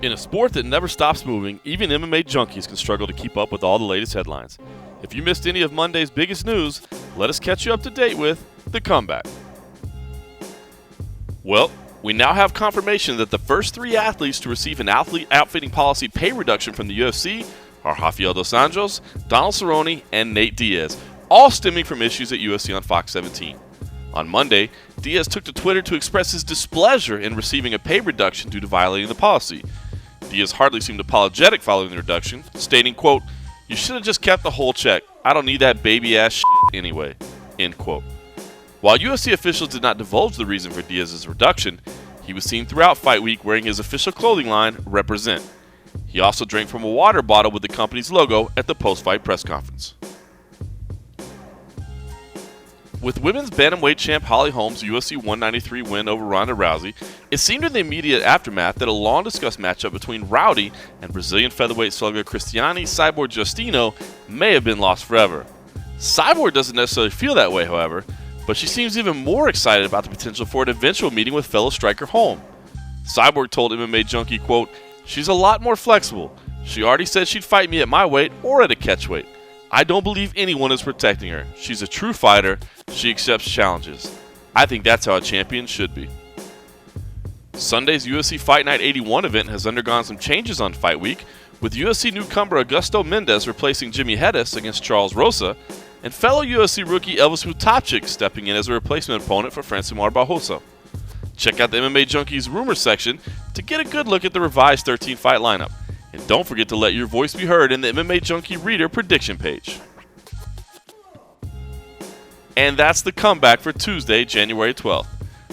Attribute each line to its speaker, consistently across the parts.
Speaker 1: In a sport that never stops moving, even MMA junkies can struggle to keep up with all the latest headlines. If you missed any of Monday's biggest news, let us catch you up to date with The Comeback. Well, we now have confirmation that the first 3 athletes to receive an athlete outfitting policy pay reduction from the UFC are Rafael dos Anjos, Donald Cerrone, and Nate Diaz, all stemming from issues at USC on Fox 17. On Monday, Diaz took to Twitter to express his displeasure in receiving a pay reduction due to violating the policy. Diaz hardly seemed apologetic following the reduction, stating, quote, "You should have just kept the whole check. I don't need that baby-ass shit anyway," end quote. While USC officials did not divulge the reason for Diaz's reduction, he was seen throughout Fight Week wearing his official clothing line, Represent. He also drank from a water bottle with the company's logo at the post-fight press conference. With women's bantamweight champ Holly Holm's UFC 193 win over Ronda Rousey, it seemed in the immediate aftermath that a long-discussed matchup between Rowdy and Brazilian featherweight slugger Cristiane Cyborg Justino may have been lost forever. Cyborg doesn't necessarily feel that way, however, but she seems even more excited about the potential for an eventual meeting with fellow striker Holm. Cyborg told MMA Junkie, quote, "She's a lot more flexible. She already said she'd fight me at my weight or at a catchweight. I don't believe anyone is protecting her. She's a true fighter. She accepts challenges. I think that's how a champion should be." Sunday's UFC Fight Night 81 event has undergone some changes on Fight Week, with UFC newcomer Augusto Mendes replacing Jimmy Hedges against Charles Rosa, and fellow UFC rookie Elvis Mutapchik stepping in as a replacement opponent for Francimar Barroso. Check out the MMA Junkies rumor section to get a good look at the revised 13-fight lineup. And don't forget to let your voice be heard in the MMA Junkie Reader prediction page. And that's the comeback for Tuesday, January 12th.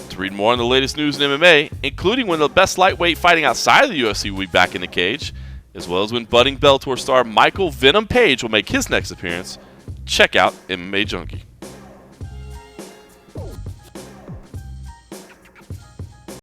Speaker 1: To read more on the latest news in MMA, including when the best lightweight fighting outside of the UFC will be back in the cage, as well as when budding Bellator star Michael Venom Page will make his next appearance, check out MMA Junkie.